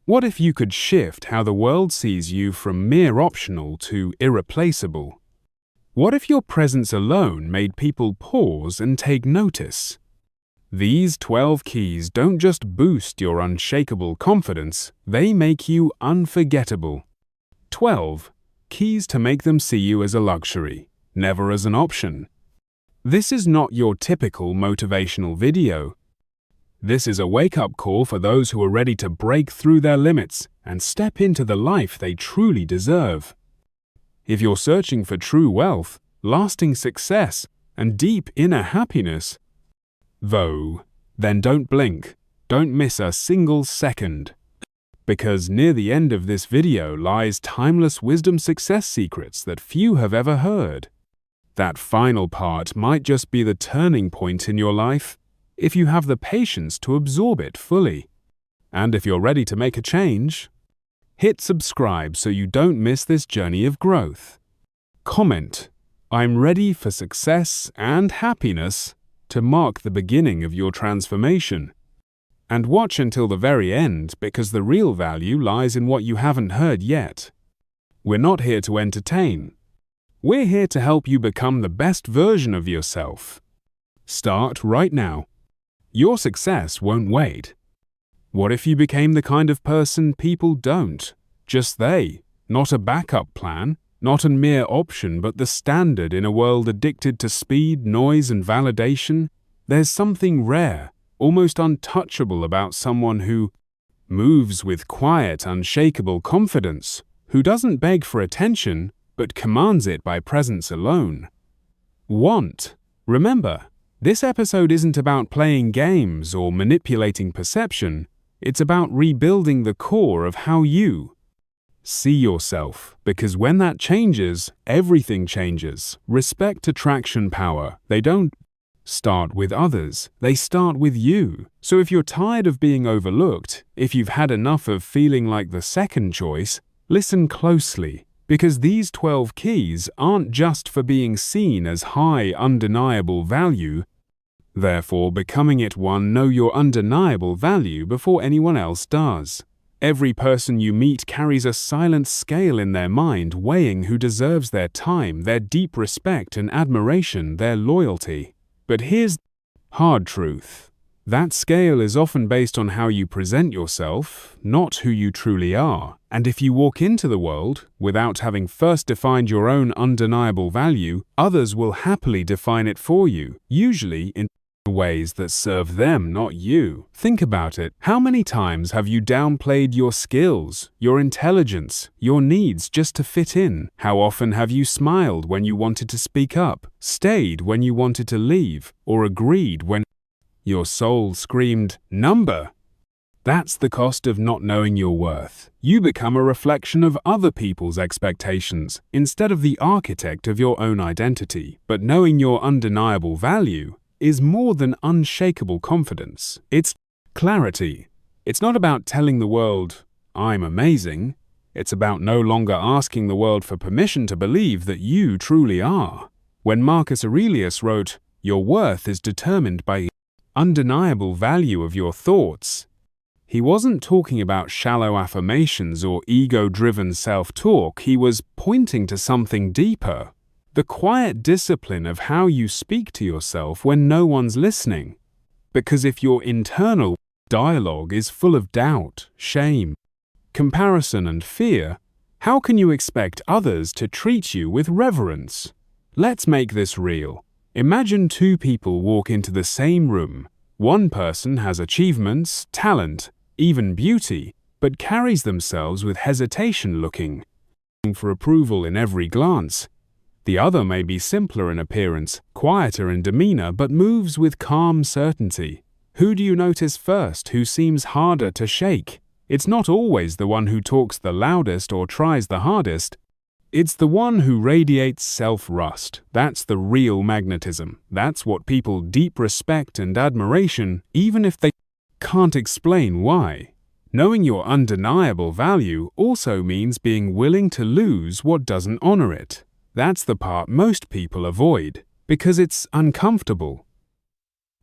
What if you could shift how the world sees you from mere optional to irreplaceable? What if your presence alone made people pause and take notice? These 12 keys don't just boost your unshakable confidence, they make you unforgettable. 12 keys to make them see you as a luxury, never as an option. This is not your typical motivational video. This is a wake-up call for those who are ready to break through their limits and step into the life they truly deserve. If you're searching for true wealth, lasting success, and deep inner happiness, then don't blink, don't miss a single second. Because near the end of this video lies timeless wisdom success secrets that few have ever heard. That final part might just be the turning point in your life, if you have the patience to absorb it fully. And if you're ready to make a change, hit subscribe so you don't miss this journey of growth. Comment, "I'm ready for success and happiness," to mark the beginning of your transformation. And watch until the very end, because the real value lies in what you haven't heard yet. We're not here to entertain. We're here to help you become the best version of yourself. Start right now. Your success won't wait. What if you became the kind of person people don't? Just they, not a backup plan, not a mere option, but the standard in a world addicted to speed, noise, and validation? There's something rare, almost untouchable about someone who moves with quiet, unshakable confidence, who doesn't beg for attention, but commands it by presence alone. Want. Remember, this episode isn't about playing games or manipulating perception. It's about rebuilding the core of how you see yourself, because when that changes, everything changes. Respect attraction power. They don't start with others, they start with you. So if you're tired of being overlooked, if you've had enough of feeling like the second choice, listen closely, because these 12 keys aren't just for being seen as high, undeniable value. Therefore, becoming it one, know your undeniable value before anyone else does. Every person you meet carries a silent scale in their mind weighing who deserves their time, their deep respect and admiration, their loyalty. But here's the hard truth. That scale is often based on how you present yourself, not who you truly are. And if you walk into the world without having first defined your own undeniable value, others will happily define it for you, usually in ways that serve them, not you. Think about it. How many times have you downplayed your skills, your intelligence, your needs just to fit in? How often have you smiled when you wanted to speak up, stayed when you wanted to leave, or agreed when your soul screamed, "Number"? That's the cost of not knowing your worth. You become a reflection of other people's expectations instead of the architect of your own identity. But knowing your undeniable value is more than unshakable confidence. It's clarity. It's not about telling the world, "I'm amazing." It's about no longer asking the world for permission to believe that you truly are. When Marcus Aurelius wrote, "Your worth is determined by the undeniable value of your thoughts," he wasn't talking about shallow affirmations or ego-driven self-talk. He was pointing to something deeper. The quiet discipline of how you speak to yourself when no one's listening. Because if your internal dialogue is full of doubt, shame, comparison, and fear, how can you expect others to treat you with reverence? Let's make this real. Imagine two people walk into the same room. One person has achievements, talent, even beauty, but carries themselves with hesitation, looking for approval in every glance. The other may be simpler in appearance, quieter in demeanor, but moves with calm certainty. Who do you notice first? Who seems harder to shake? It's not always the one who talks the loudest or tries the hardest. It's the one who radiates self-trust. That's the real magnetism. That's what people deep respect and admiration, even if they can't explain why. Knowing your undeniable value also means being willing to lose what doesn't honor it. That's the part most people avoid, because it's uncomfortable.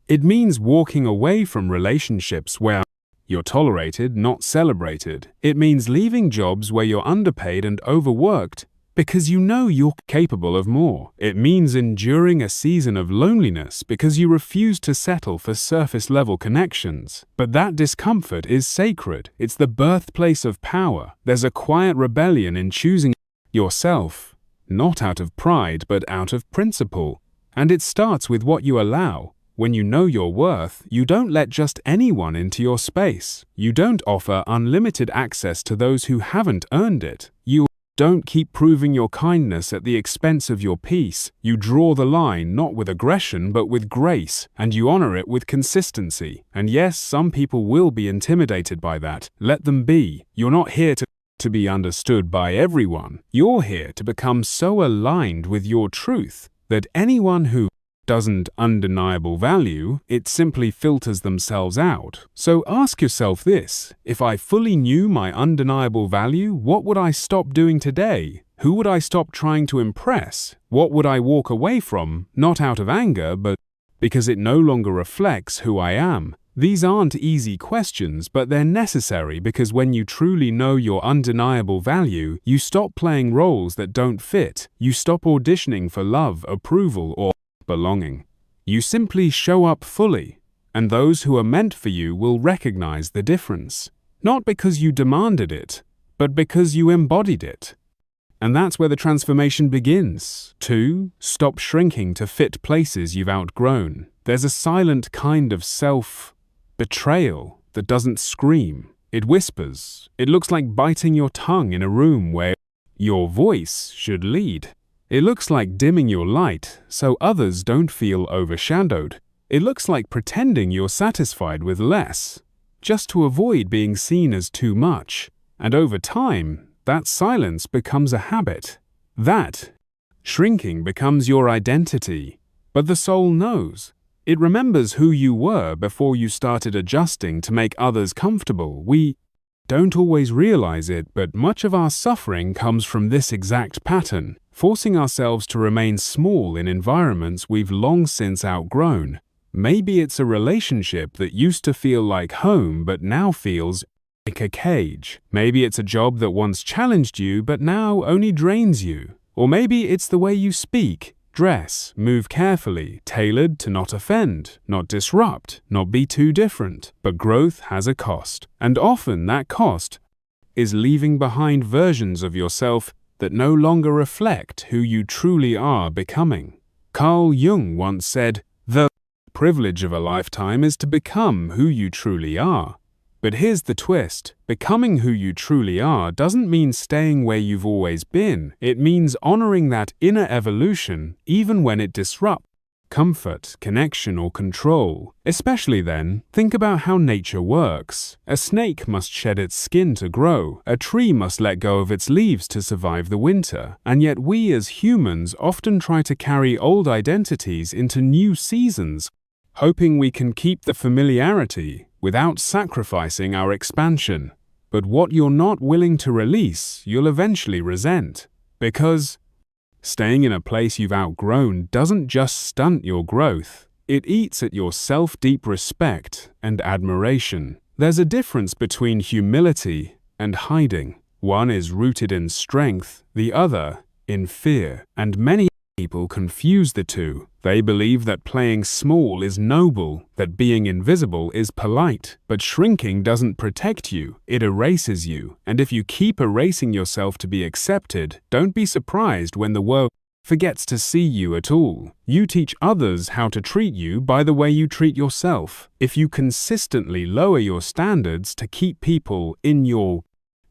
It means walking away from relationships where You're tolerated, not celebrated. It means leaving jobs where you're underpaid and overworked because you know you're capable of more. It means enduring a season of loneliness because you refuse to settle for surface-level connections. But that discomfort is sacred. It's the birthplace of power. There's a quiet rebellion in choosing yourself, not out of pride, but out of principle. And it starts with what you allow. When you know your worth, you don't let just anyone into your space. You don't offer unlimited access to those who haven't earned it. You don't keep proving your kindness at the expense of your peace. You draw the line not with aggression but with grace, and you honor it with consistency. And yes, some people will be intimidated by that. Let them be. You're not here to be understood by everyone. You're here to become so aligned with your truth that anyone who doesn't undeniable value, it simply filters themselves out. So ask yourself this: if I fully knew my undeniable value, what would I stop doing today? Who would I stop trying to impress? What would I walk away from, not out of anger, but because it no longer reflects who I am? These aren't easy questions, but they're necessary because when you truly know your undeniable value, you stop playing roles that don't fit. You stop auditioning for love, approval, or belonging. You simply show up fully, and those who are meant for you will recognize the difference. Not because you demanded it, but because you embodied it. And that's where the transformation begins. 2. Stop shrinking to fit places you've outgrown. There's a silent kind of self-betrayal that doesn't scream. It whispers. It looks like biting your tongue in a room where your voice should lead. It looks like dimming your light so others don't feel overshadowed. It looks like pretending you're satisfied with less, just to avoid being seen as too much. And over time, that silence becomes a habit. That shrinking becomes your identity. But the soul knows. It remembers who you were before you started adjusting to make others comfortable. We don't always realize it, but much of our suffering comes from this exact pattern. Forcing ourselves to remain small in environments we've long since outgrown. Maybe it's a relationship that used to feel like home but now feels like a cage. Maybe it's a job that once challenged you but now only drains you. Or maybe it's the way you speak, dress, move carefully, tailored to not offend, not disrupt, not be too different. But growth has a cost, and often that cost is leaving behind versions of yourself that no longer reflect who you truly are becoming. Carl Jung once said, "The privilege of a lifetime is to become who you truly are." But here's the twist. Becoming who you truly are doesn't mean staying where you've always been. It means honoring that inner evolution even when it disrupts comfort, connection, or control. Especially then, think about how nature works. A snake must shed its skin to grow. A tree must let go of its leaves to survive the winter. And yet we as humans often try to carry old identities into new seasons, hoping we can keep the familiarity without sacrificing our expansion. But what you're not willing to release, you'll eventually resent. Because staying in a place you've outgrown doesn't just stunt your growth, it eats at your self-deep respect and admiration. There's a difference between humility and hiding. One is rooted in strength, the other in fear. And many people confuse the two. They believe that playing small is noble, that being invisible is polite. But shrinking doesn't protect you, it erases you. And if you keep erasing yourself to be accepted, don't be surprised when the world forgets to see you at all. You teach others how to treat you by the way you treat yourself. If you consistently lower your standards to keep people in your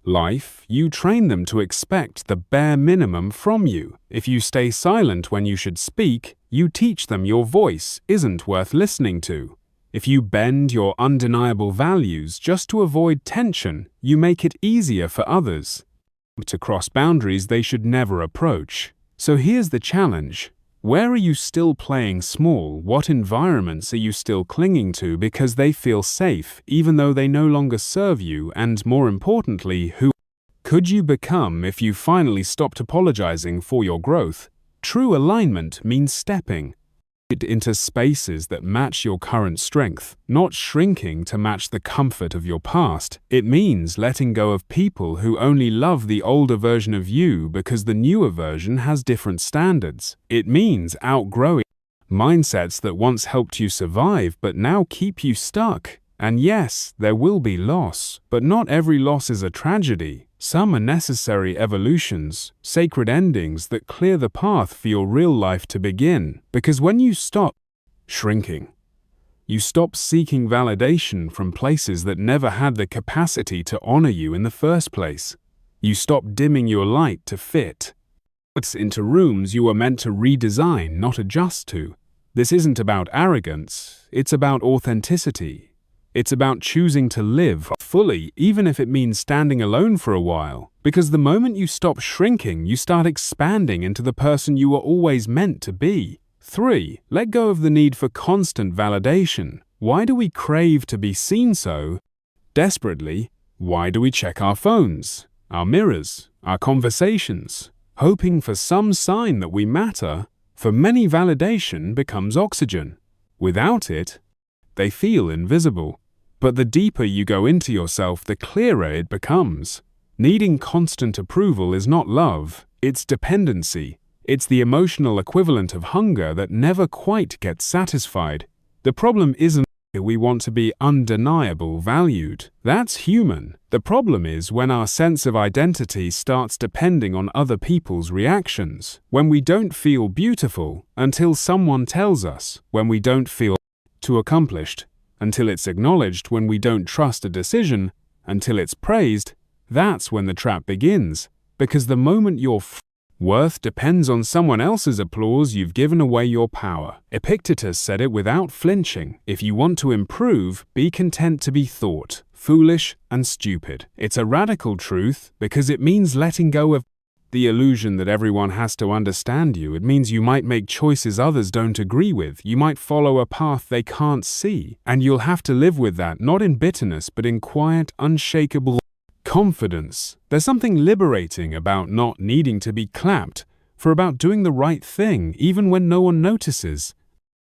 life, you train them to expect the bare minimum from you. If you stay silent when you should speak, you teach them your voice isn't worth listening to. If you bend your undeniable values just to avoid tension, you make it easier for others to cross boundaries they should never approach. So here's the challenge. Where are you still playing small? What environments are you still clinging to because they feel safe, even though they no longer serve you? And more importantly, who could you become if you finally stopped apologizing for your growth? True alignment means stepping it into spaces that match your current strength, not shrinking to match the comfort of your past. It means letting go of people who only love the older version of you because the newer version has different standards. It means outgrowing mindsets that once helped you survive but now keep you stuck. And yes, there will be loss, but not every loss is a tragedy. Some are necessary evolutions, sacred endings that clear the path for your real life to begin. Because when you stop shrinking, you stop seeking validation from places that never had the capacity to honor you in the first place. You stop dimming your light to fit into rooms you were meant to redesign, not adjust to. This isn't about arrogance, it's about authenticity. It's about choosing to live fully, even if it means standing alone for a while. Because the moment you stop shrinking, you start expanding into the person you were always meant to be. 3. Let go of the need for constant validation. Why do we crave to be seen so desperately? Why do we check our phones, our mirrors, our conversations, hoping for some sign that we matter? For many, validation becomes oxygen. Without it, they feel invisible. But the deeper you go into yourself, the clearer it becomes. Needing constant approval is not love, it's dependency. It's the emotional equivalent of hunger that never quite gets satisfied. The problem isn't that we want to be undeniable valued. That's human. The problem is when our sense of identity starts depending on other people's reactions. When we don't feel beautiful until someone tells us. When we don't feel too accomplished until it's acknowledged. When we don't trust a decision until it's praised. That's when the trap begins. Because the moment your worth depends on someone else's applause, you've given away your power. Epictetus said it without flinching. If you want to improve, be content to be thought foolish and stupid. It's a radical truth because it means letting go of the illusion that everyone has to understand you. It means you might make choices others don't agree with. You might follow a path they can't see. And you'll have to live with that, not in bitterness, but in quiet, unshakable confidence. There's something liberating about not needing to be clapped for about doing the right thing, even when no one notices.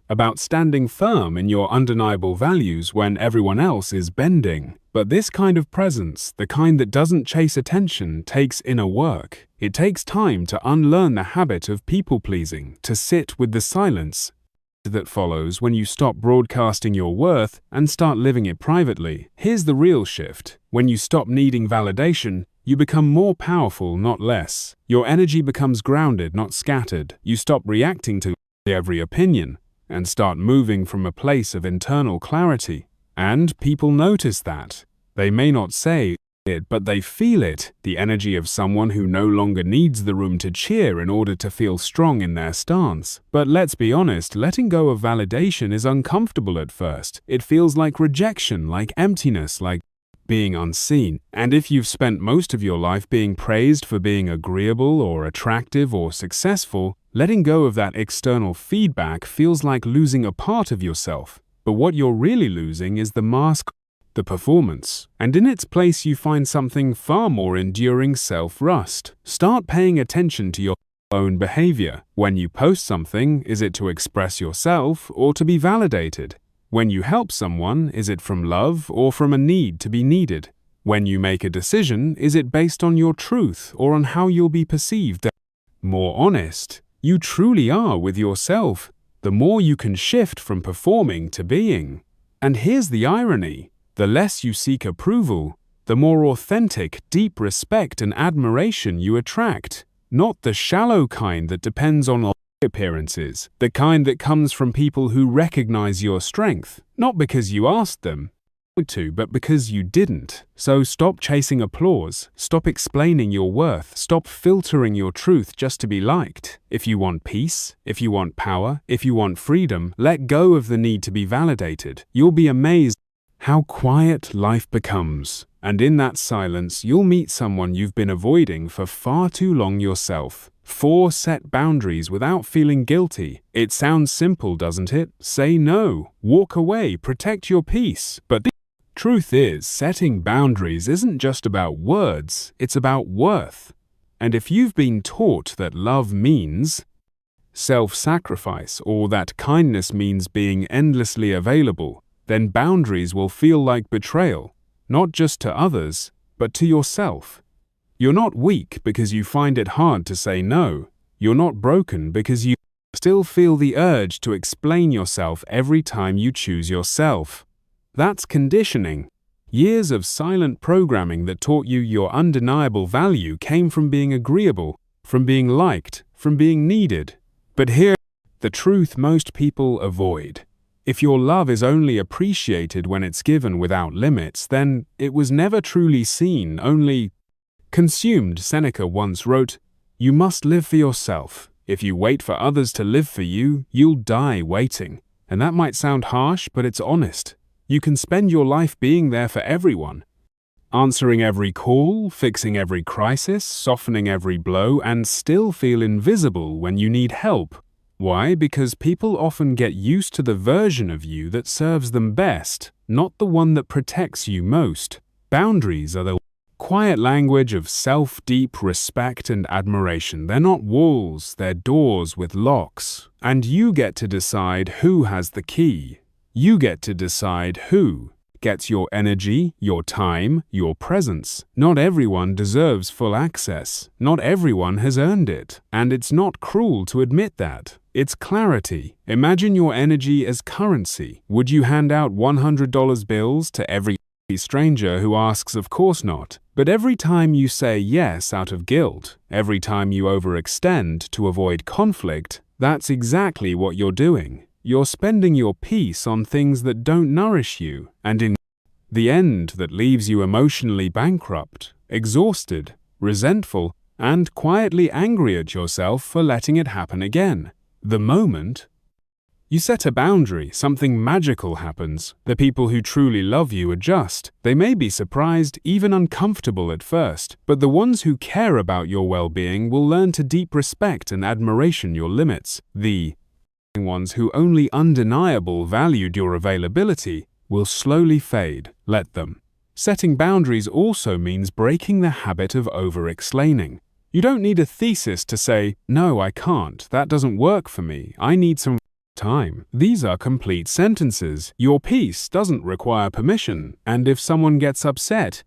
About standing firm in your undeniable values when everyone else is bending. But this kind of presence, the kind that doesn't chase attention, takes inner work. It takes time to unlearn the habit of people-pleasing, to sit with the silence that follows when you stop broadcasting your worth and start living it privately. Here's the real shift. When you stop needing validation, you become more powerful, not less. Your energy becomes grounded, not scattered. You stop reacting to every opinion and start moving from a place of internal clarity. And people notice that. They may not say it, but they feel it. The energy of someone who no longer needs the room to cheer in order to feel strong in their stance. But let's be honest, letting go of validation is uncomfortable at first. It feels like rejection, like emptiness, like being unseen. And if you've spent most of your life being praised for being agreeable or attractive or successful, letting go of that external feedback feels like losing a part of yourself. But what you're really losing is the mask, the performance. And in its place you find something far more enduring: self-trust. Start paying attention to your own behavior. When you post something, is it to express yourself or to be validated? When you help someone, is it from love or from a need to be needed? When you make a decision, is it based on your truth or on how you'll be perceived? The more honest you truly are with yourself, the more you can shift from performing to being. And here's the irony. The less you seek approval, the more authentic, deep respect and admiration you attract. Not the shallow kind that depends on appearances, the kind that comes from people who recognize your strength, not because you asked them to, but because you didn't. So stop chasing applause, stop explaining your worth, stop filtering your truth just to be liked. If you want peace, if you want power, if you want freedom, let go of the need to be validated. You'll be amazed how quiet life becomes. And in that silence, you'll meet someone you've been avoiding for far too long yourself. 4. Set boundaries without feeling guilty. It sounds simple, doesn't it? Say no, walk away, protect your peace. But the truth is, setting boundaries isn't just about words, it's about worth. And if you've been taught that love means self-sacrifice, or that kindness means being endlessly available, then boundaries will feel like betrayal, not just to others, but to yourself. You're not weak because you find it hard to say no. You're not broken because you still feel the urge to explain yourself every time you choose yourself. That's conditioning. Years of silent programming that taught you your undeniable value came from being agreeable, from being liked, from being needed. But here's the truth most people avoid. If your love is only appreciated when it's given without limits, then it was never truly seen, only consumed. Seneca once wrote, "You must live for yourself. If you wait for others to live for you, you'll die waiting." And that might sound harsh, but it's honest. You can spend your life being there for everyone, answering every call, fixing every crisis, softening every blow, and still feel invisible when you need help. Why? Because people often get used to the version of you that serves them best, not the one that protects you most. Boundaries are the quiet language of self-deep respect and admiration. They're not walls, they're doors with locks. And you get to decide who has the key. You get to decide who gets your energy, your time, your presence. Not everyone deserves full access. Not everyone has earned it. And it's not cruel to admit that. It's clarity. Imagine your energy as currency. Would you hand out $100 bills to every stranger who asks? Of course not. But every time you say yes out of guilt, every time you overextend to avoid conflict, that's exactly what you're doing. You're spending your peace on things that don't nourish you, and in the end that leaves you emotionally bankrupt, exhausted, resentful, and quietly angry at yourself for letting it happen again. The moment you set a boundary, something magical happens. The people who truly love you adjust. They may be surprised, even uncomfortable at first, but the ones who care about your well-being will learn to deep respect and admiration your limits. The ones who only undeniable valued your availability will slowly fade. Let them. Setting boundaries also means breaking the habit of over-explaining. You don't need a thesis to say, "No, I can't. That doesn't work for me. I need some time." These are complete sentences. Your peace doesn't require permission. And if someone gets upset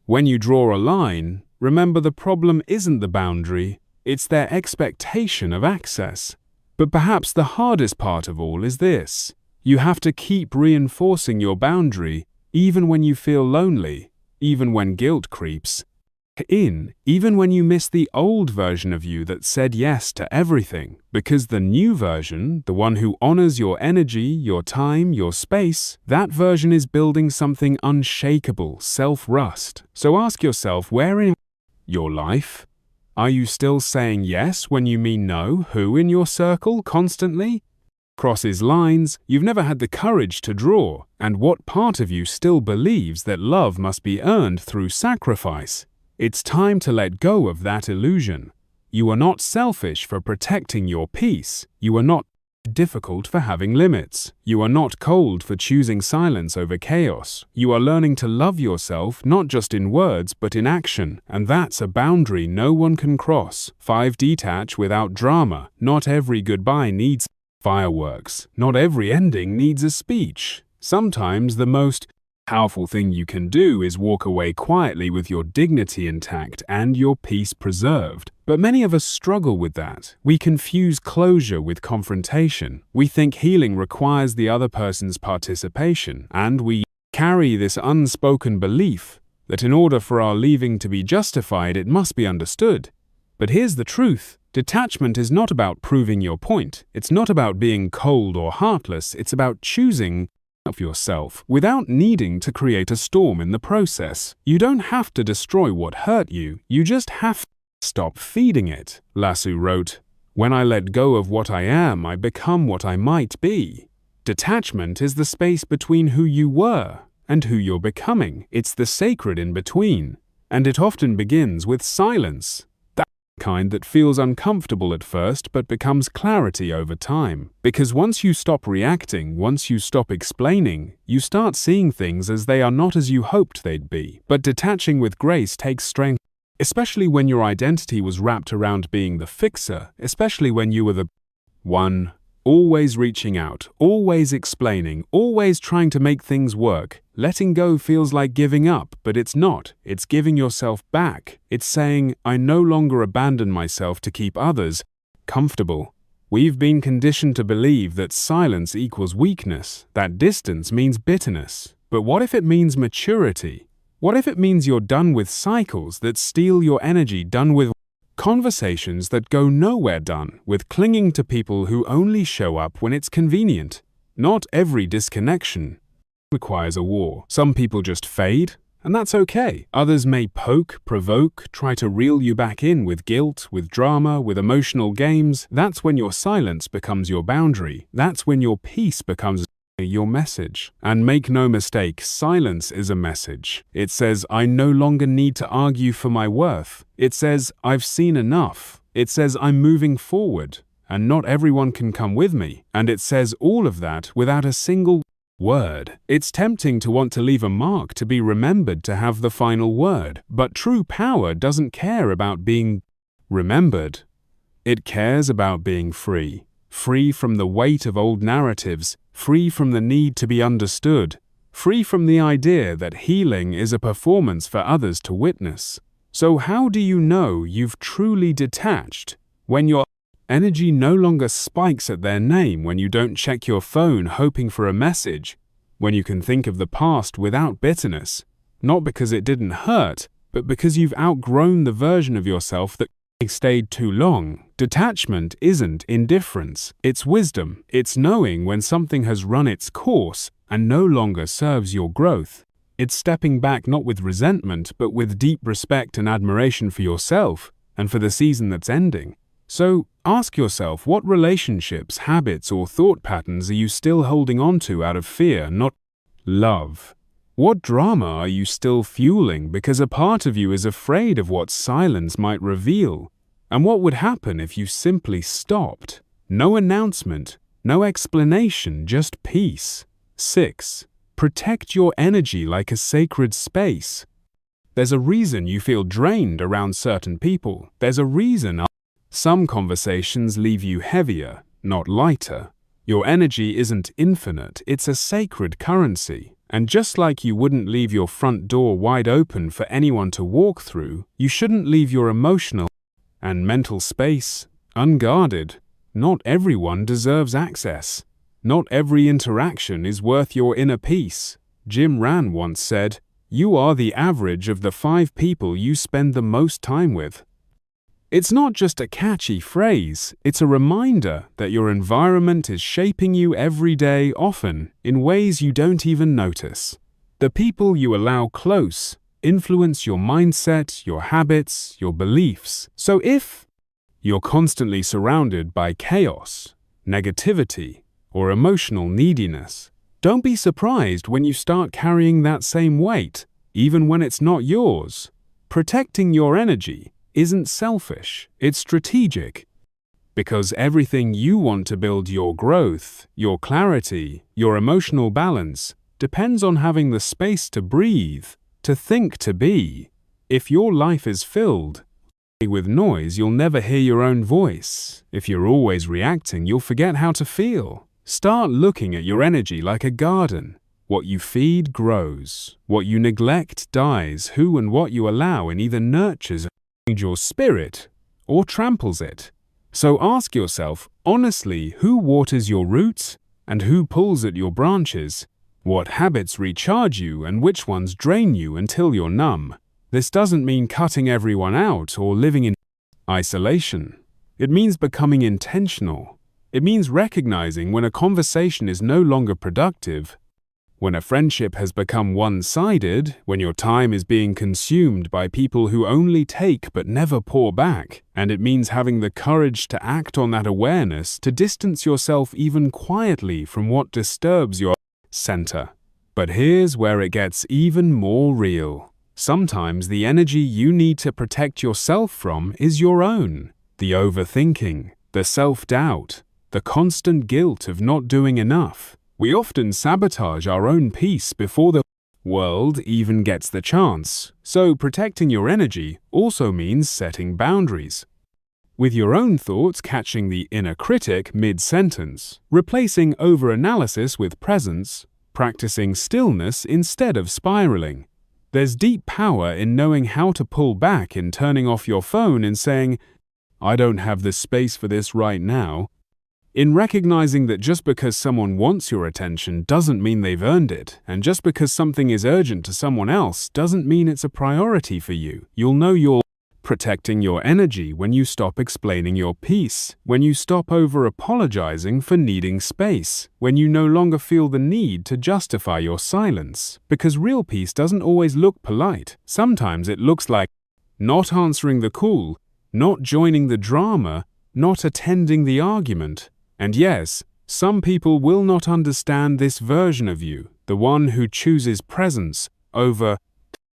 when you draw a line, remember the problem isn't the boundary, it's their expectation of access. But perhaps the hardest part of all is this. You have to keep reinforcing your boundary, even when you feel lonely, even when guilt creeps in, even when you miss the old version of you that said yes to everything. Because the new version, the one who honors your energy, your time, your space, that version is building something unshakable, self-rust. So ask yourself, where in your life are you still saying yes when you mean no? Who in your circle constantly crosses lines you've never had the courage to draw? And what part of you still believes that love must be earned through sacrifice? It's time to let go of that illusion. You are not selfish for protecting your peace. You are not difficult for having limits. You are not cold for choosing silence over chaos. You are learning to love yourself not just in words but in action, and that's a boundary no one can cross. 5. Detach without drama. Not every goodbye needs fireworks. Not every ending needs a speech. Sometimes the most powerful thing you can do is walk away quietly with your dignity intact and your peace preserved. But many of us struggle with that. We confuse closure with confrontation. We think healing requires the other person's participation, and we carry this unspoken belief that in order for our leaving to be justified, it must be understood. But here's the truth. Detachment is not about proving your point. It's not about being cold or heartless. It's about choosing of yourself without needing to create a storm in the process. You don't have to destroy what hurt you. You just have to stop feeding it. Lassu wrote, "When I let go of what I am, I become what I might be." Detachment is the space between who you were and who you're becoming. It's the sacred in between, and it often begins with silence. Kind that feels uncomfortable at first but becomes clarity over time. Because once you stop reacting, once you stop explaining, you start seeing things as they are, not as you hoped they'd be. But detaching with grace takes strength, especially when your identity was wrapped around being the fixer, especially when you were the 1. Always reaching out, always explaining, always trying to make things work. Letting go feels like giving up, but it's not. It's giving yourself back. It's saying, I no longer abandon myself to keep others comfortable. We've been conditioned to believe that silence equals weakness, that distance means bitterness. But what if it means maturity? What if it means you're done with cycles that steal your energy, done with conversations that go nowhere, done with clinging to people who only show up when it's convenient? Not every disconnection requires a war. Some people just fade, and that's okay. Others may poke, provoke, try to reel you back in with guilt, with drama, with emotional games. That's when your silence becomes your boundary. That's when your peace becomes your message. And make no mistake, silence is a message. It says, I no longer need to argue for my worth. It says, I've seen enough. It says, I'm moving forward, and not everyone can come with me. And it says all of that without a single word. It's tempting to want to leave a mark, to be remembered, to have the final word. But true power doesn't care about being remembered. It cares about being free. Free from the weight of old narratives, free from the need to be understood, free from the idea that healing is a performance for others to witness. So how do you know you've truly detached? When your energy no longer spikes at their name, when you don't check your phone hoping for a message, when you can think of the past without bitterness, not because it didn't hurt, but because you've outgrown the version of yourself that stayed too long. Detachment isn't indifference, it's wisdom. It's knowing when something has run its course and no longer serves your growth. It's stepping back not with resentment, but with deep respect and admiration for yourself and for the season that's ending. So ask yourself, what relationships, habits, or thought patterns are you still holding on to out of fear, not love? What drama are you still fueling because a part of you is afraid of what silence might reveal? And what would happen if you simply stopped? No announcement, no explanation, just peace. 6. Protect your energy like a sacred space. There's a reason you feel drained around certain people. There's a reason some conversations leave you heavier, not lighter. Your energy isn't infinite, it's a sacred currency. And just like you wouldn't leave your front door wide open for anyone to walk through, you shouldn't leave your emotional and mental space unguarded. Not everyone deserves access. Not every interaction is worth your inner peace. Jim Rohn once said, "You are the average of the 5 people you spend the most time with." It's not just a catchy phrase, it's a reminder that your environment is shaping you every day, often in ways you don't even notice. The people you allow close influence your mindset, your habits, your beliefs. So if you're constantly surrounded by chaos, negativity, or emotional neediness, don't be surprised when you start carrying that same weight, even when it's not yours. Protecting your energy isn't selfish, it's strategic. Because everything you want to build, your growth, your clarity, your emotional balance, depends on having the space to breathe, to think, to be. If your life is filled with noise, you'll never hear your own voice. If you're always reacting, you'll forget how to feel. Start looking at your energy like a garden. What you feed grows. What you neglect dies. Who and what you allow in either nurtures your spirit or tramples it. So ask yourself, honestly, who waters your roots and who pulls at your branches? What habits recharge you and which ones drain you until you're numb? This doesn't mean cutting everyone out or living in isolation. It means becoming intentional. It means recognizing when a conversation is no longer productive, when a friendship has become one-sided, when your time is being consumed by people who only take but never pour back. And it means having the courage to act on that awareness, to distance yourself even quietly from what disturbs your center. But here's where it gets even more real. Sometimes the energy you need to protect yourself from is your own. The overthinking, the self-doubt, the constant guilt of not doing enough. We often sabotage our own peace before the world even gets the chance. So protecting your energy also means setting boundaries. with your own thoughts catching the inner critic mid-sentence, replacing over-analysis with presence, practicing stillness instead of spiraling. There's deep power in knowing how to pull back, in turning off your phone and saying, "I don't have the space for this right now," in recognizing that just because someone wants your attention doesn't mean they've earned it, and just because something is urgent to someone else doesn't mean it's a priority for you. You'll know you're protecting your energy when you stop explaining your piece, when you stop over-apologizing for needing space, when you no longer feel the need to justify your silence. Because real peace doesn't always look polite. Sometimes it looks like not answering the call, not joining the drama, not attending the argument. And yes, some people will not understand this version of you, the one who chooses presence over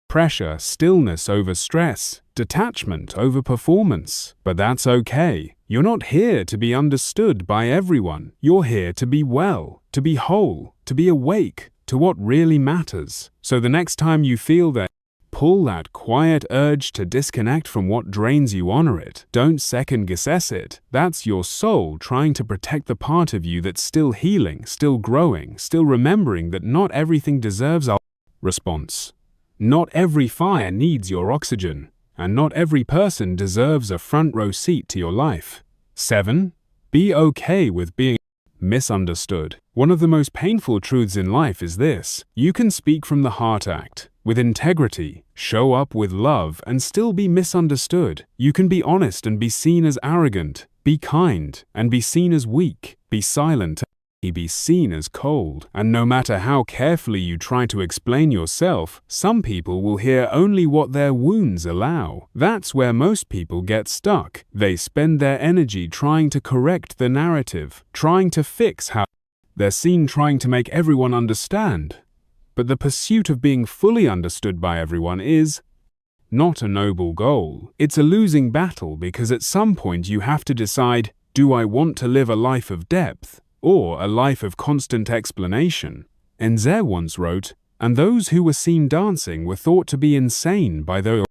pressure, stillness over stress, detachment over performance. But that's okay. You're not here to be understood by everyone. You're here to be well, to be whole, to be awake to what really matters. So the next time you feel that pull, that quiet urge to disconnect from what drains you, honor it. Don't second-guess it. That's your soul trying to protect the part of you that's still healing, still growing, still remembering that not everything deserves our response. Not every fire needs your oxygen, and not every person deserves a front-row seat to your life. 7. Be okay with being misunderstood. One of the most painful truths in life is this: you can speak from the heart, act with integrity, show up with love, and still be misunderstood. You can be honest and be seen as arrogant, be kind and be seen as weak, be silent and be seen as cold. And no matter how carefully you try to explain yourself, some people will hear only what their wounds allow. That's where most people get stuck. They spend their energy trying to correct the narrative, trying to fix how they're seen, trying to make everyone understand. But the pursuit of being fully understood by everyone is not a noble goal. It's a losing battle, because at some point you have to decide, do I want to live a life of depth or a life of constant explanation? Enzer once wrote, "And those who were seen dancing were thought to be insane by those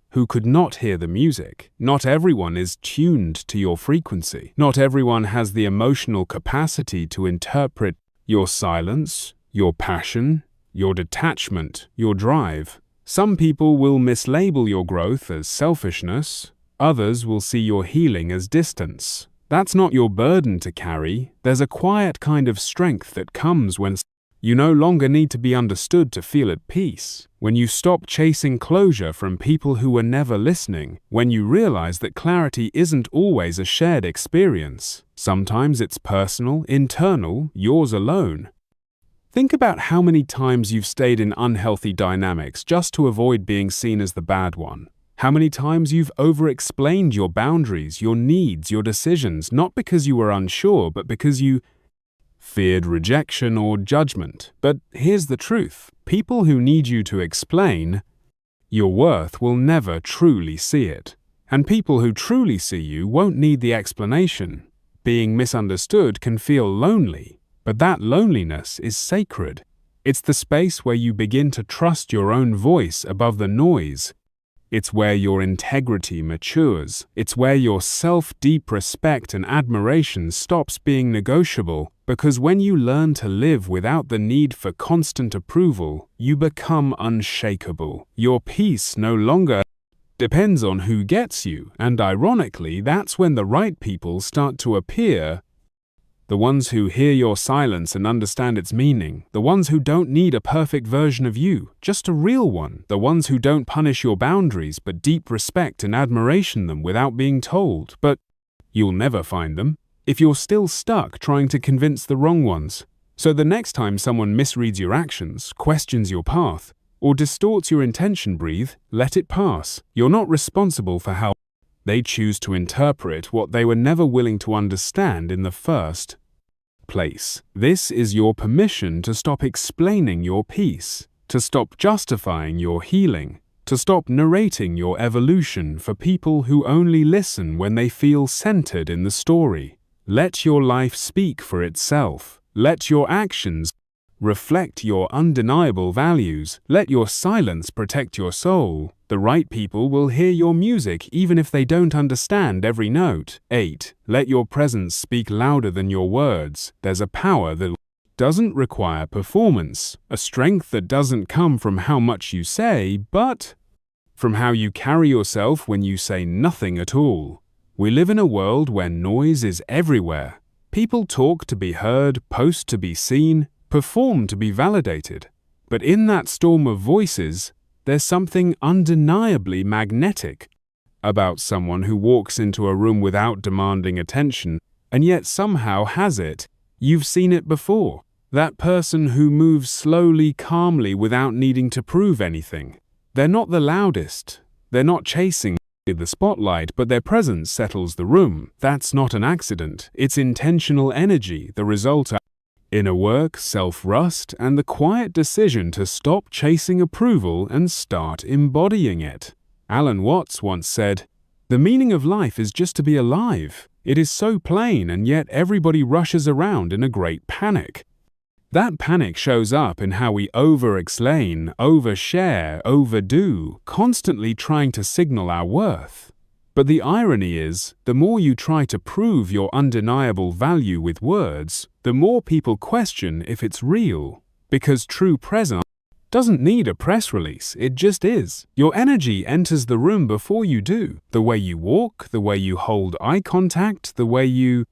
who could not hear the music." Not everyone is tuned to your frequency. Not everyone has the emotional capacity to interpret your silence, your passion, your detachment, your drive. Some people will mislabel your growth as selfishness. Others will see your healing as distance. That's not your burden to carry. There's a quiet kind of strength that comes when you no longer need to be understood to feel at peace. When you stop chasing closure from people who were never listening. When you realize that clarity isn't always a shared experience. Sometimes it's personal, internal, yours alone. Think about how many times you've stayed in unhealthy dynamics just to avoid being seen as the bad one. How many times you've over-explained your boundaries, your needs, your decisions, not because you were unsure, but because you feared rejection or judgment. But here's the truth: people who need you to explain your worth will never truly see it. And people who truly see you won't need the explanation. Being misunderstood can feel lonely. But that loneliness is sacred. It's the space where you begin to trust your own voice above the noise. It's where your integrity matures. It's where your self-deep respect and admiration stops being negotiable. Because when you learn to live without the need for constant approval, you become unshakable. Your peace no longer depends on who gets you. And ironically, that's when the right people start to appear. The ones who hear your silence and understand its meaning. The ones who don't need a perfect version of you, just a real one. The ones who don't punish your boundaries but deep respect and admiration them without being told. But you'll never find them if you're still stuck trying to convince the wrong ones. So the next time someone misreads your actions, questions your path, or distorts your intention, breathe, let it pass. You're not responsible for how they choose to interpret what they were never willing to understand in the first place. This is your permission to stop explaining your peace, to stop justifying your healing, to stop narrating your evolution for people who only listen when they feel centered in the story. Let your life speak for itself. Let your actions reflect your undeniable values. Let your silence protect your soul. The right people will hear your music even if they don't understand every note. 8. Let your presence speak louder than your words. There's a power that doesn't require performance, a strength that doesn't come from how much you say, but from how you carry yourself when you say nothing at all. We live in a world where noise is everywhere. People talk to be heard, post to be seen, perform to be validated. But in that storm of voices, there's something undeniably magnetic about someone who walks into a room without demanding attention and yet somehow has it. You've seen it before. That person who moves slowly, calmly without needing to prove anything. They're not the loudest. They're not chasing the spotlight, but their presence settles the room. That's not an accident. It's intentional energy, the result of inner work, self-rust, and the quiet decision to stop chasing approval and start embodying it. Alan Watts once said, "The meaning of life is just to be alive. It is so plain, and yet everybody rushes around in a great panic." That panic shows up in how we over-explain, overshare, overdo, constantly trying to signal our worth. But the irony is, the more you try to prove your undeniable value with words, the more people question if it's real. Because true presence doesn't need a press release, it just is. Your energy enters the room before you do. The way you walk, the way you hold eye contact, the way you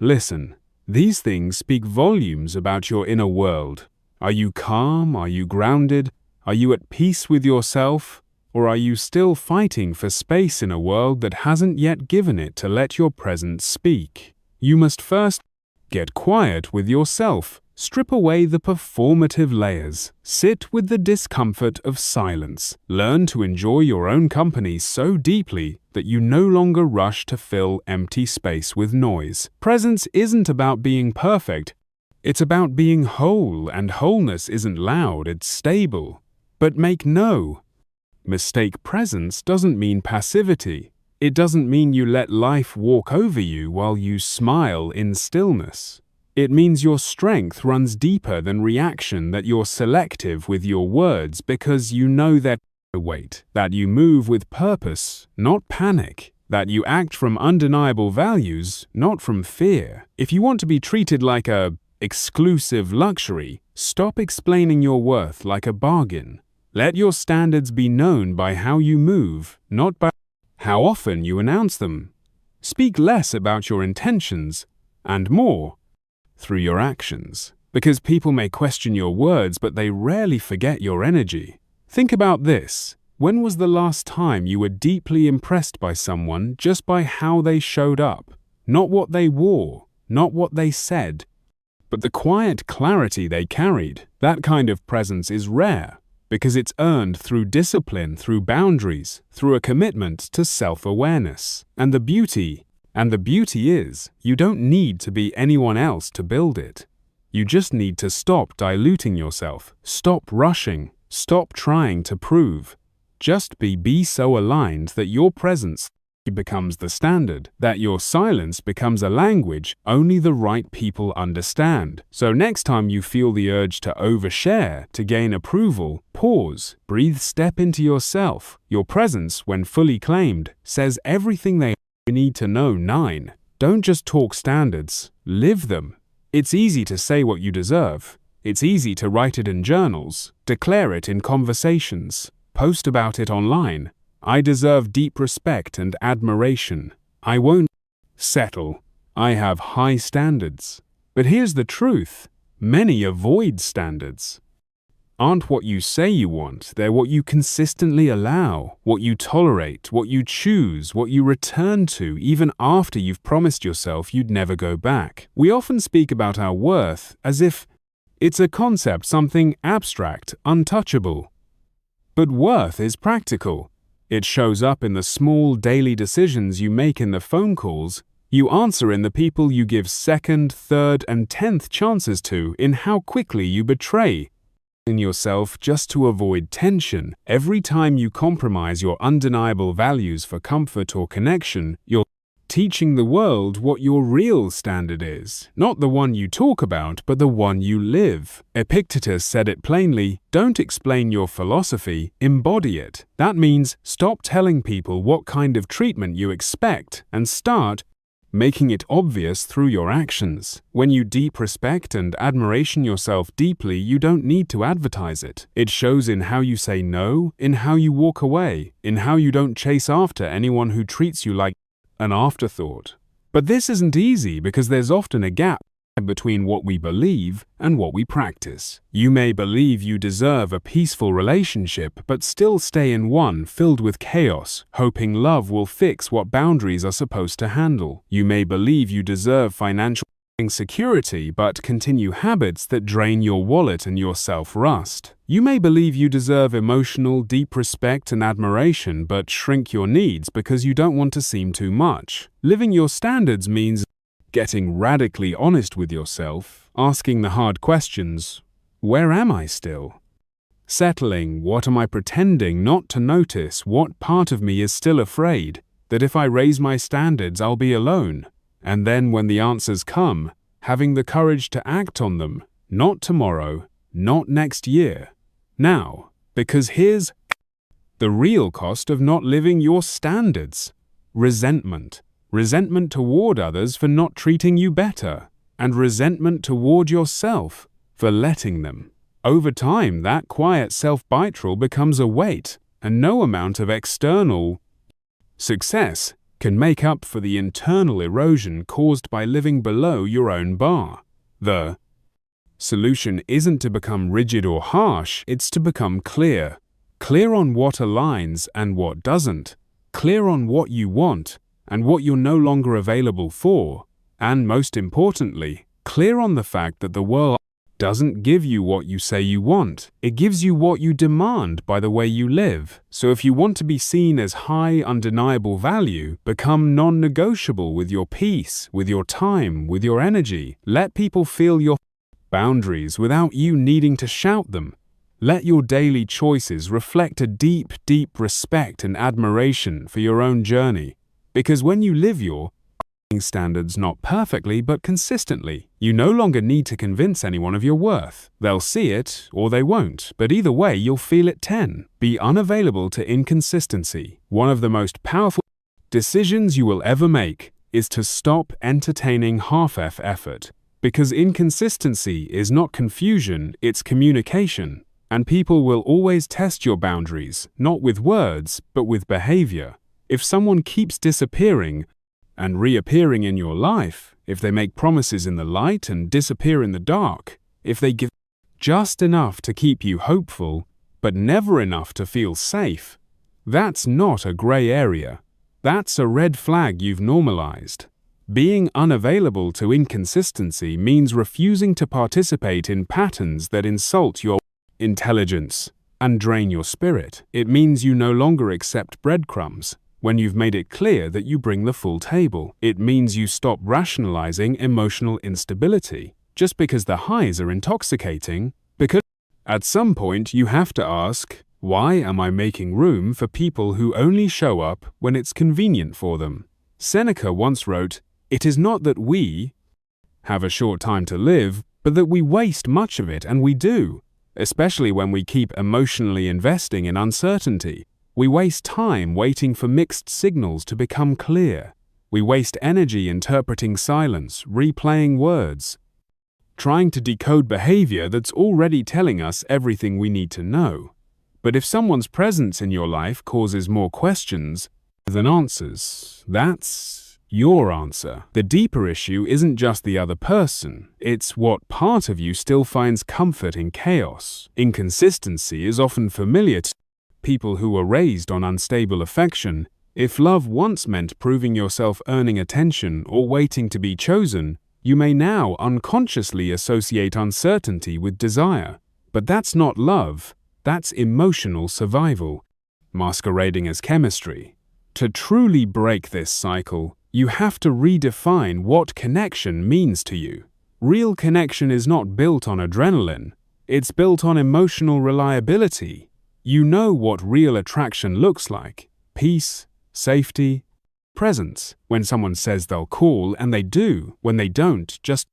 listen. These things speak volumes about your inner world. Are you calm? Are you grounded? Are you at peace with yourself? Or are you still fighting for space in a world that hasn't yet given it to let your presence speak? You must first get quiet with yourself. Strip away the performative layers. Sit with the discomfort of silence. Learn to enjoy your own company so deeply that you no longer rush to fill empty space with noise. Presence isn't about being perfect. It's about being whole, and wholeness isn't loud, it's stable. But make no mistake, presence doesn't mean passivity. It doesn't mean you let life walk over you while you smile in stillness. It means your strength runs deeper than reaction, that you're selective with your words because you know that that you move with purpose, not panic, that you act from undeniable values, not from fear. If you want to be treated like a exclusive luxury, stop explaining your worth like a bargain. Let your standards be known by how you move, not by how often you announce them. Speak less about your intentions and more through your actions, because people may question your words, but they rarely forget your energy. Think about this. When was the last time you were deeply impressed by someone just by how they showed up? Not what they wore, not what they said, but the quiet clarity they carried. That kind of presence is rare, because it's earned through discipline, through boundaries, through a commitment to self-awareness. And the beauty is, you don't need to be anyone else to build it. You just need to stop diluting yourself, stop rushing, stop trying to prove. Just be so aligned that your presence becomes the standard, that your silence becomes a language only the right people understand. So next time you feel the urge to overshare, to gain approval, pause, breathe, step into yourself. Your presence, when fully claimed, says everything they need to know. 9. Don't just talk standards, live them. It's easy to say what you deserve. It's easy to write it in journals, declare it in conversations, post about it online. I deserve deep respect and admiration. I won't settle. I have high standards. But here's the truth. Many avoid standards. Aren't what you say you want, they're what you consistently allow, what you tolerate, what you choose, what you return to even after you've promised yourself you'd never go back. We often speak about our worth as if it's a concept, something abstract, untouchable. But worth is practical. It shows up in the small daily decisions you make, in the phone calls you answer, in the people you give second, third, and 10th chances to, in how quickly you betray in yourself just to avoid tension. Every time you compromise your undeniable values for comfort or connection, you're teaching the world what your real standard is, not the one you talk about, but the one you live. Epictetus said it plainly, don't explain your philosophy, embody it. That means stop telling people what kind of treatment you expect and start making it obvious through your actions. When you deep respect and admiration yourself deeply, you don't need to advertise it. It shows in how you say no, in how you walk away, in how you don't chase after anyone who treats you like an afterthought. But this isn't easy because there's often a gap between what we believe and what we practice. You may believe you deserve a peaceful relationship, but still stay in one filled with chaos, hoping love will fix what boundaries are supposed to handle. You may believe you deserve financial security, but continue habits that drain your wallet and your self-rust. You may believe you deserve emotional, deep respect and admiration, but shrink your needs because you don't want to seem too much. Living your standards means getting radically honest with yourself, asking the hard questions, where am I still? Settling, what am I pretending not to notice? What part of me is still afraid that if I raise my standards I'll be alone? And then when the answers come, having the courage to act on them, not tomorrow, not next year, now, because here's the real cost of not living your standards: resentment. Resentment toward others for not treating you better, and resentment toward yourself for letting them. Over time, that quiet self-betrayal becomes a weight, and no amount of external success can make up for the internal erosion caused by living below your own bar. The solution isn't to become rigid or harsh, it's to become clear. Clear on what aligns and what doesn't. Clear on what you want and what you're no longer available for, and most importantly, clear on the fact that the world doesn't give you what you say you want. It gives you what you demand by the way you live. So if you want to be seen as high, undeniable value, become non-negotiable with your peace, with your time, with your energy. Let people feel your boundaries without you needing to shout them. Let your daily choices reflect a deep, deep respect and admiration for your own journey. Because when you live your standards not perfectly but consistently, you no longer need to convince anyone of your worth. They'll see it or they won't, but either way you'll feel it 10. Be unavailable to inconsistency. One of the most powerful decisions you will ever make is to stop entertaining half-eff effort. Because inconsistency is not confusion, it's communication. And people will always test your boundaries, not with words, but with behavior. If someone keeps disappearing and reappearing in your life, if they make promises in the light and disappear in the dark, if they give just enough to keep you hopeful, but never enough to feel safe, that's not a gray area. That's a red flag you've normalized. Being unavailable to inconsistency means refusing to participate in patterns that insult your intelligence and drain your spirit. It means you no longer accept breadcrumbs when you've made it clear that you bring the full table. It means you stop rationalizing emotional instability just because the highs are intoxicating, because at some point you have to ask, why am I making room for people who only show up when it's convenient for them? Seneca once wrote, "It is not that we have a short time to live, but that we waste much of it, and we do, especially when we keep emotionally investing in uncertainty. We waste time waiting for mixed signals to become clear. We waste energy interpreting silence, replaying words, trying to decode behavior that's already telling us everything we need to know. But if someone's presence in your life causes more questions than answers, that's your answer. The deeper issue isn't just the other person, it's what part of you still finds comfort in chaos. Inconsistency is often familiar to people who were raised on unstable affection. If love once meant proving yourself, earning attention, or waiting to be chosen, you may now unconsciously associate uncertainty with desire. But that's not love, that's emotional survival, masquerading as chemistry. To truly break this cycle, you have to redefine what connection means to you. Real connection is not built on adrenaline, it's built on emotional reliability. You know what real attraction looks like: peace, safety, Presence. When someone says they'll call and they do. When they don't, just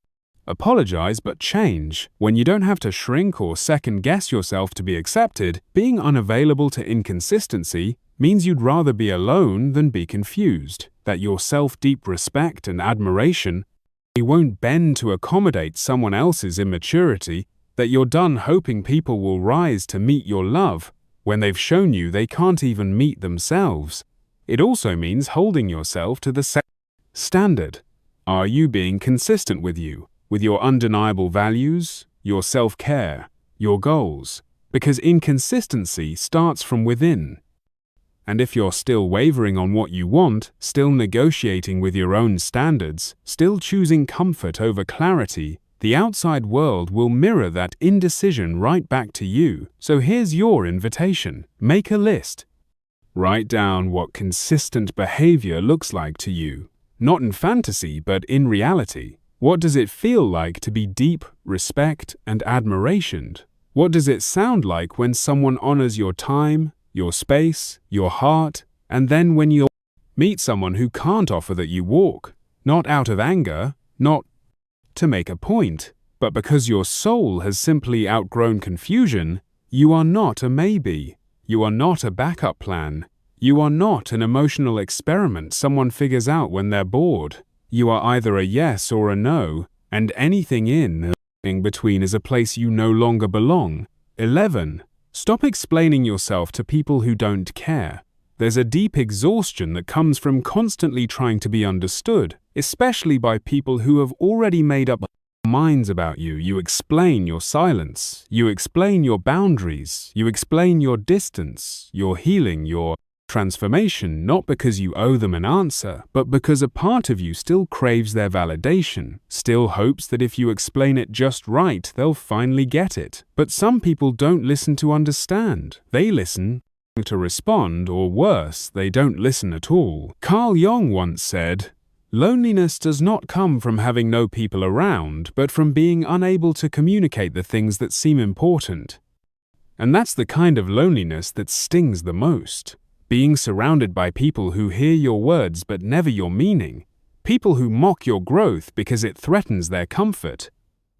apologize but change. When you don't have to shrink or second-guess yourself to be accepted, being unavailable to inconsistency means you'd rather be alone than be confused. That your self-deep respect and admiration won't bend to accommodate someone else's immaturity. That you're done hoping people will rise to meet your love when they've shown you they can't even meet themselves. It also means holding yourself to the same standard. Are you being consistent with your undeniable values, your self-care, your goals? Because inconsistency starts from within. And if you're still wavering on what you want, still negotiating with your own standards, still choosing comfort over clarity, the outside world will mirror that indecision right back to you. So here's your invitation. Make a list. Write down what consistent behavior looks like to you. Not in fantasy, but in reality. What does it feel like to be deep respect and admiration? What does it sound like when someone honors your time, your space, your heart, and then when you meet someone who can't offer that you walk? Not out of anger, not to make a point, but because your soul has simply outgrown confusion. You are not a maybe. You are not a backup plan. You are not an emotional experiment someone figures out when they're bored. You are either a yes or a no, and anything in between is a place you no longer belong. 11. Stop explaining yourself to people who don't care. There's a deep exhaustion that comes from constantly trying to be understood, especially by people who have already made up minds about you. You explain your silence, you explain your boundaries, you explain your distance, your healing, your transformation, not because you owe them an answer, but because a part of you still craves their validation, still hopes that if you explain it just right, they'll finally get it. But some people don't listen to understand. They listen to respond, or worse, they don't listen at all. Carl Jung once said, "Loneliness does not come from having no people around, but from being unable to communicate the things that seem important." And that's the kind of loneliness that stings the most. Being surrounded by people who hear your words but never your meaning. People who mock your growth because it threatens their comfort.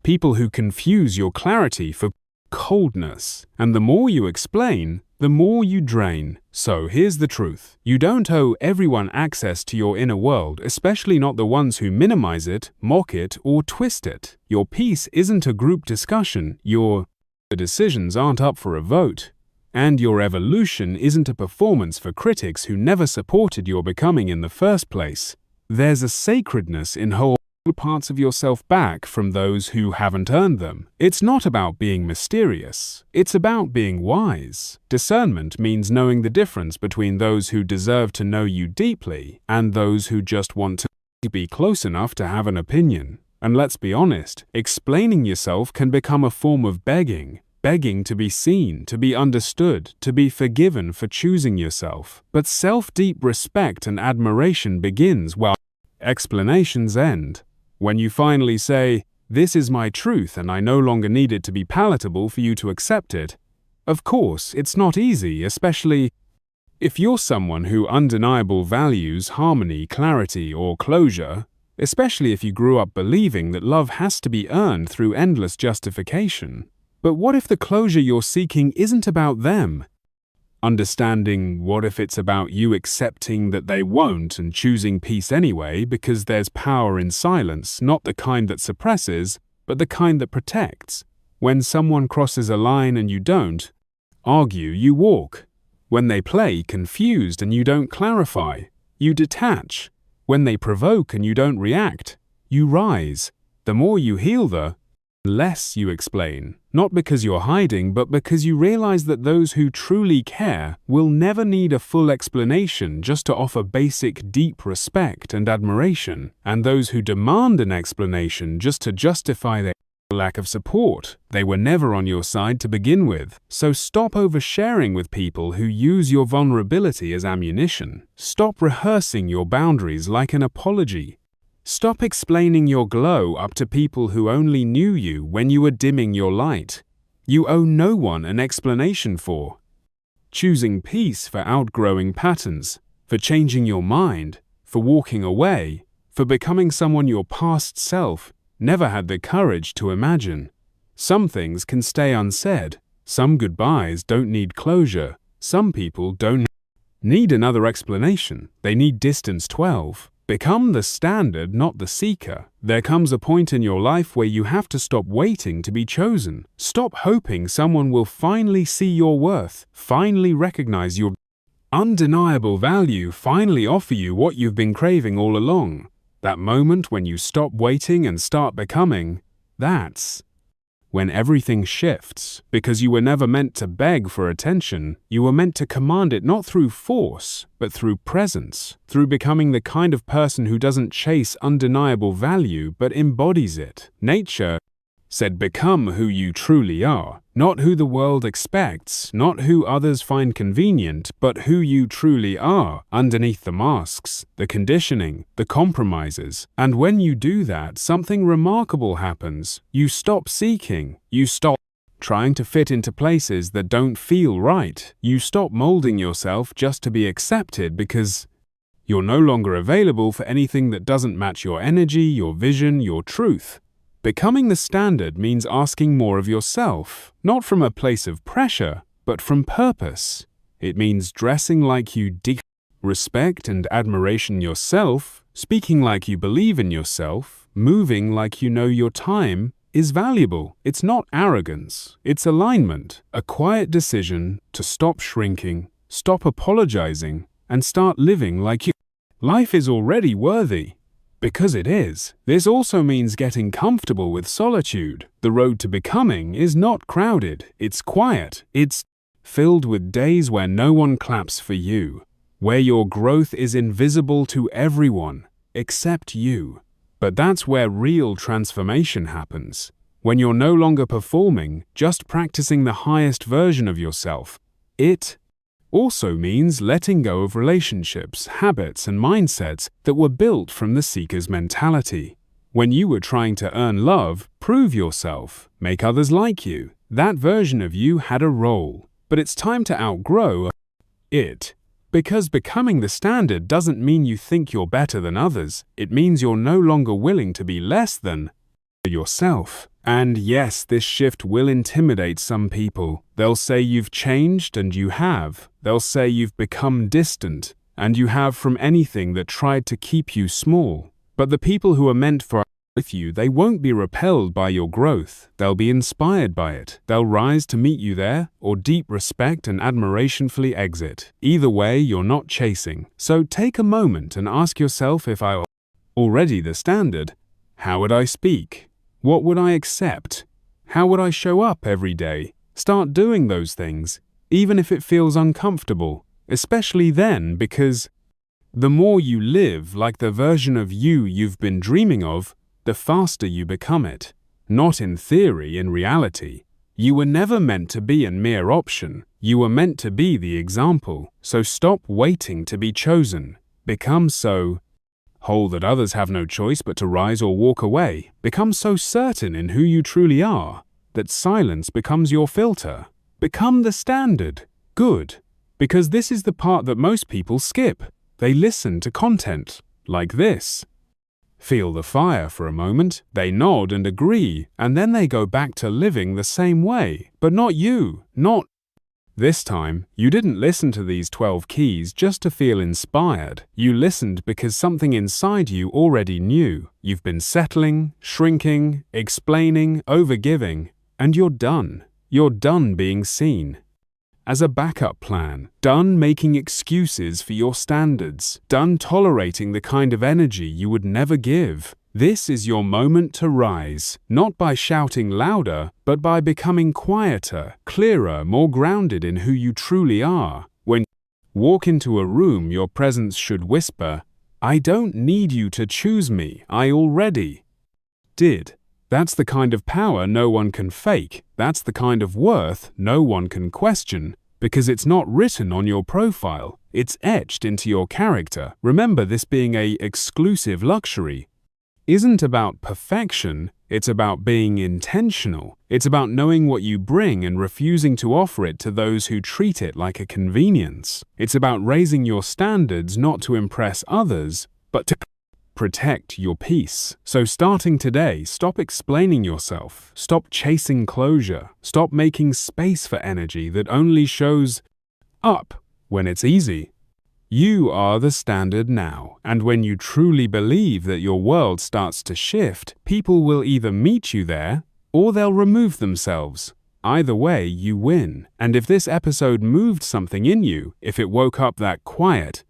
People who confuse your clarity for coldness. And the more you explain, the more you drain. So here's the truth. You don't owe everyone access to your inner world, especially not the ones who minimize it, mock it, or twist it. Your peace isn't a group discussion. Your decisions aren't up for a vote. And your evolution isn't a performance for critics who never supported your becoming in the first place. There's a sacredness in holding parts of yourself back from those who haven't earned them. It's not about being mysterious. It's about being wise. Discernment means knowing the difference between those who deserve to know you deeply and those who just want to be close enough to have an opinion. And let's be honest, explaining yourself can become a form of begging. Begging to be seen, to be understood, to be forgiven for choosing yourself. But self-deep respect and admiration begins while explanations end. When you finally say, "This is my truth and I no longer need it to be palatable for you to accept it." Of course, it's not easy, especially if you're someone who undeniably values harmony, clarity, or closure, especially if you grew up believing that love has to be earned through endless justification. But what if the closure you're seeking isn't about them? Understanding, what if it's about you accepting that they won't and choosing peace anyway because there's power in silence, not the kind that suppresses, but the kind that protects. When someone crosses a line and you don't argue, you walk. When they play confused and you don't clarify, you detach. When they provoke and you don't react, you rise. The more you heal, the less you explain, not because you're hiding, but because you realize that those who truly care will never need a full explanation just to offer basic, deep respect and admiration, and those who demand an explanation just to justify their lack of support, they were never on your side to begin with. So stop oversharing with people who use your vulnerability as ammunition. Stop rehearsing your boundaries like an apology. Stop explaining your glow up to people who only knew you when you were dimming your light. You owe no one an explanation for choosing peace, for outgrowing patterns, for changing your mind, for walking away, for becoming someone your past self never had the courage to imagine. Some things can stay unsaid. Some goodbyes don't need closure. Some people don't need another explanation. They need distance 12. Become the standard, not the seeker. There comes a point in your life where you have to stop waiting to be chosen. Stop hoping someone will finally see your worth, finally recognize your undeniable value, finally offer you what you've been craving all along. That moment when you stop waiting and start becoming, that's when everything shifts, because you were never meant to beg for attention. You were meant to command it not through force, but through presence, through becoming the kind of person who doesn't chase undeniable value, but embodies it. Nature said, become who you truly are, not who the world expects, not who others find convenient, but who you truly are, underneath the masks, the conditioning, the compromises. And when you do that, something remarkable happens. You stop seeking. You stop trying to fit into places that don't feel right. You stop molding yourself just to be accepted because you're no longer available for anything that doesn't match your energy, your vision, your truth. Becoming the standard means asking more of yourself, not from a place of pressure, but from purpose. It means dressing like you respect and admiration yourself, speaking like you believe in yourself, moving like you know your time is valuable. It's not arrogance, it's alignment, a quiet decision to stop shrinking, stop apologizing, and start living like you. Life is already worthy. Because it is. This also means getting comfortable with solitude. The road to becoming is not crowded, it's quiet, it's filled with days where no one claps for you, where your growth is invisible to everyone except you. But that's where real transformation happens. When you're no longer performing, just practicing the highest version of yourself. It also means letting go of relationships, habits, and mindsets that were built from the seeker's mentality. When you were trying to earn love, prove yourself, make others like you, that version of you had a role. But it's time to outgrow it. Because becoming the standard doesn't mean you think you're better than others. It means you're no longer willing to be less than yourself. And yes, this shift will intimidate some people. They'll say you've changed, and you have. They'll say you've become distant, and you have, from anything that tried to keep you small. But the people who are meant for with you, they won't be repelled by your growth. They'll be inspired by it. They'll rise to meet you there, or deep respect and admirationfully exit. Either way, you're not chasing. So take a moment and ask yourself, if I were already the standard, how would I speak? What would I accept? How would I show up every day? Start doing those things, even if it feels uncomfortable, especially then, because the more you live like the version of you you've been dreaming of, the faster you become it. Not in theory, in reality. You were never meant to be a mere option. You were meant to be the example. So stop waiting to be chosen. Become so whole that others have no choice but to rise or walk away. Become so certain in who you truly are that silence becomes your filter. Become the standard. Good. Because this is the part that most people skip. They listen to content like this. Feel the fire for a moment, they nod and agree, and then they go back to living the same way. But not you, not this time. You didn't listen to these 12 keys just to feel inspired. You listened because something inside you already knew. You've been settling, shrinking, explaining, overgiving, and you're done. You're done being seen as a backup plan, done making excuses for your standards, done tolerating the kind of energy you would never give. This is your moment to rise, not by shouting louder, but by becoming quieter, clearer, more grounded in who you truly are. When you walk into a room, your presence should whisper, "I don't need you to choose me, I already did." That's the kind of power no one can fake. That's the kind of worth no one can question, because it's not written on your profile. It's etched into your character. Remember, this being an exclusive luxury isn't about perfection, it's about being intentional. It's about knowing what you bring and refusing to offer it to those who treat it like a convenience. It's about raising your standards not to impress others, but to protect your peace. So starting today, stop explaining yourself, stop chasing closure, stop making space for energy that only shows up when it's easy. You are the standard now, and when you truly believe that your world starts to shift, people will either meet you there or they'll remove themselves. Either way, you win. And if this episode moved something in you, if it woke up that quiet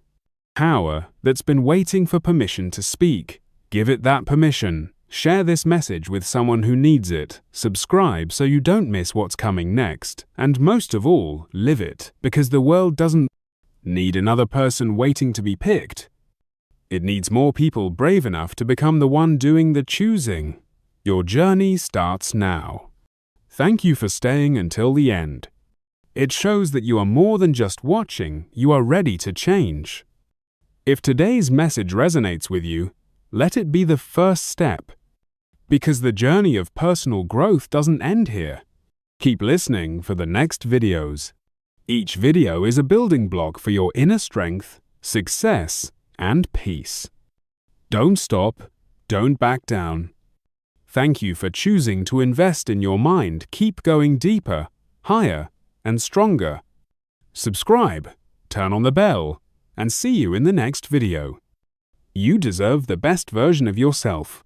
power that's been waiting for permission to speak, give it that permission. Share this message with someone who needs it. Subscribe so you don't miss what's coming next. And most of all, live it, because the world doesn't need another person waiting to be picked. It needs more people brave enough to become the one doing the choosing. Your journey starts now. Thank you for staying until the end. It shows that you are more than just watching, you are ready to change. If today's message resonates with you, let it be the first step. Because the journey of personal growth doesn't end here. Keep listening for the next videos. Each video is a building block for your inner strength, success, and peace. Don't stop, don't back down. Thank you for choosing to invest in your mind. Keep going deeper, higher, and stronger. Subscribe, turn on the bell, and see you in the next video. You deserve the best version of yourself.